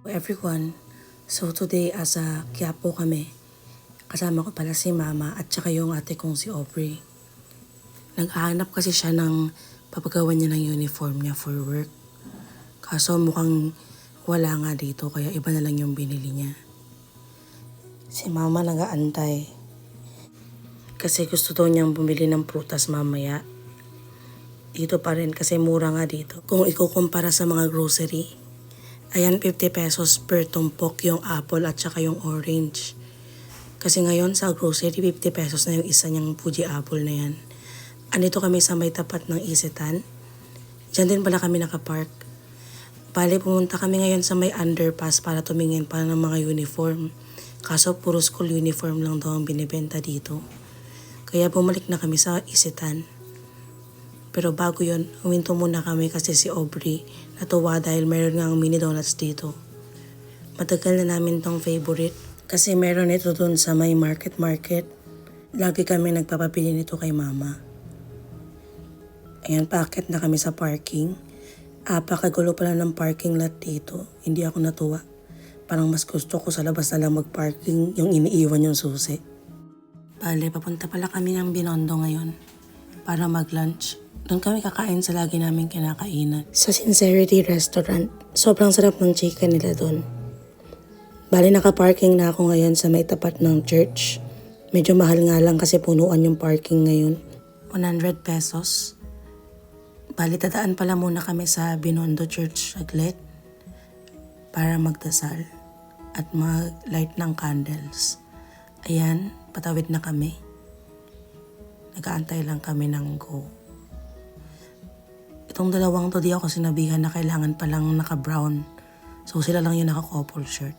Everyone, so today asa Quiapo kami. Kasama ko pala si Mama at saka yung ate kong si Aubrey. Naghahanap kasi siya ng papagawa niya ng uniform niya for work. Kaso mukhang wala nga dito kaya iba na lang yung binili niya. Si Mama nag-aantay. Kasi gusto daw niyang bumili ng prutas mamaya. Dito pa rin kasi mura nga dito. Kung ikukumpara sa mga grocery. Ayan, 50 pesos per tumpok yung apple at saka yung orange. Kasi ngayon sa grocery, 50 pesos na yung isa niyang Fuji apple na yan. Andito kami sa may tapat ng Isetan. Diyan din pala kami nakapark. Bale, pumunta kami ngayon sa may underpass para tumingin pa ng mga uniform. Kaso puro school uniform lang daw ang binibenta dito. Kaya bumalik na kami sa Isetan. Pero bago yun, huminto muna kami kasi si Aubrey natuwa dahil mayroon nga mini donuts dito. Matagal na namin tong favorite kasi mayroon ito dun sa may market. Lagi kami nagpapabili nito kay Mama. Ayan, paakit na kami sa parking. Apakagulo pala ng parking lot dito. Hindi ako natuwa. Parang mas gusto ko sa labas na lang mag-parking yung iniiwan yung susi. Bale, papunta pala kami ng Binondo ngayon para mag-lunch. Doon kami kakain sa lagi namin kinakainan. Sa Sincerity Restaurant. Sobrang sarap ng chicken nila doon. Bali nakaparking na ako ngayon sa may tapat ng church. Medyo mahal nga lang kasi punuan yung parking ngayon. 100 pesos. Bali dadaan pala muna kami sa Binondo Church saglit para magdasal at mag-light ng candles. Ayan, patawid na kami. Nag-aantay lang kami ng go. Itong dalawang to di ako sinabihan na kailangan palang naka-brown. So sila lang yung naka-couple shirt.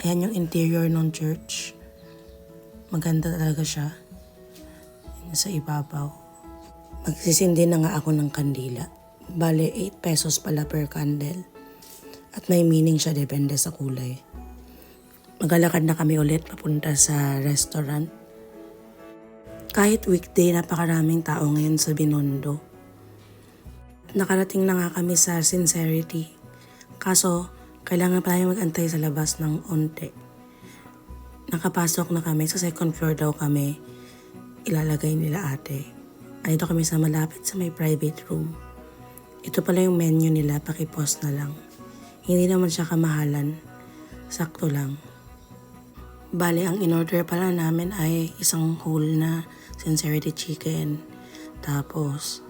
Ayan yung interior ng church. Maganda talaga siya. Yan sa ibabaw. Magsisindi na nga ako ng kandila. Bale, 8 pesos pala per candle. At may meaning siya depende sa kulay. Maglalakad na kami ulit papunta sa restaurant. Kahit weekday, napakaraming tao ngayon sa Binondo. Nakarating na nga kami sa Sincerity. Kaso, kailangan pa namin mag-antay sa labas ng onte. Nakapasok na kami sa second floor daw kami. Ilalagay nila ate. Andito kami sa malapit sa may private room. Ito pala yung menu nila, pakipost na lang. Hindi naman siya kamahalan. Sakto lang. Bale, ang in-order pala namin ay isang whole na Sincerity chicken. Tapos,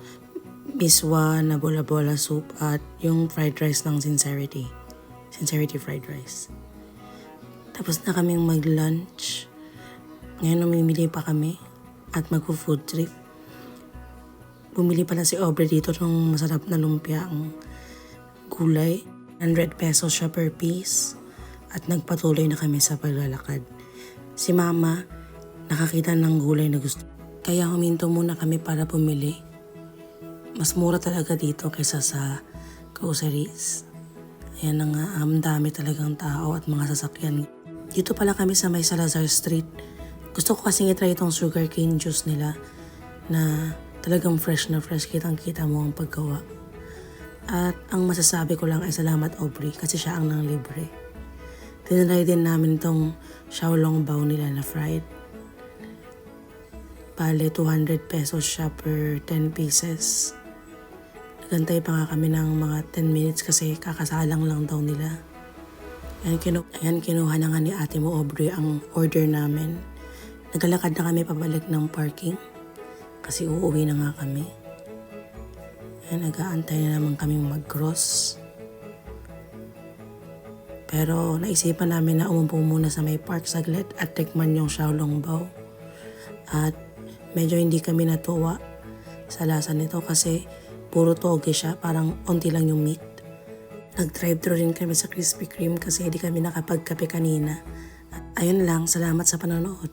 biswa na bola-bola soup at yung fried rice ng Sincerity. Sincerity fried rice. Tapos na kaming mag-lunch. Ngayon namimili pa kami at mag-food trip. Bumili pala si Aubrey dito ng masarap na lumpia ang gulay. 100 pesos siya per piece. At nagpatuloy na kami sa paglalakad. Si Mama nakakita ng gulay na gusto. Kaya huminto muna kami para bumili. Mas mura talaga dito kaysa sa groceries. Ayan na nga, dami talagang tao at mga sasakyan. Dito pala kami sa may Salazar Street. Gusto ko kasing itry itong sugarcane juice nila na talagang fresh na fresh. Kitang-kita mo ang paggawa. At ang masasabi ko lang ay salamat Aubrey kasi siya ang nang libre. Tinry din namin itong Xiaolong bao nila na fried. Bale, 200 pesos siya per 10 pieces. Nagantay pa nga kami ng mga 10 minutes kasi kakasalang lang daw nila. Ayan, kinuha na nga ni ate mo Aubrey ang order namin. Naglalakad na kami pabalik ng parking kasi uuwi na nga kami. Ayan, nag-aantay na naman kami mag-cross. Pero naisipan namin na umupo muna sa may park saglit at tikman yung Xiaolong bao. At medyo hindi kami natuwa sa lasa nito kasi puro toge siya, parang onti lang yung meat. Nag-drive-thru rin kami sa Krispy Kreme kasi hindi kami nakapagkape kanina. Ayun lang, salamat sa panonood.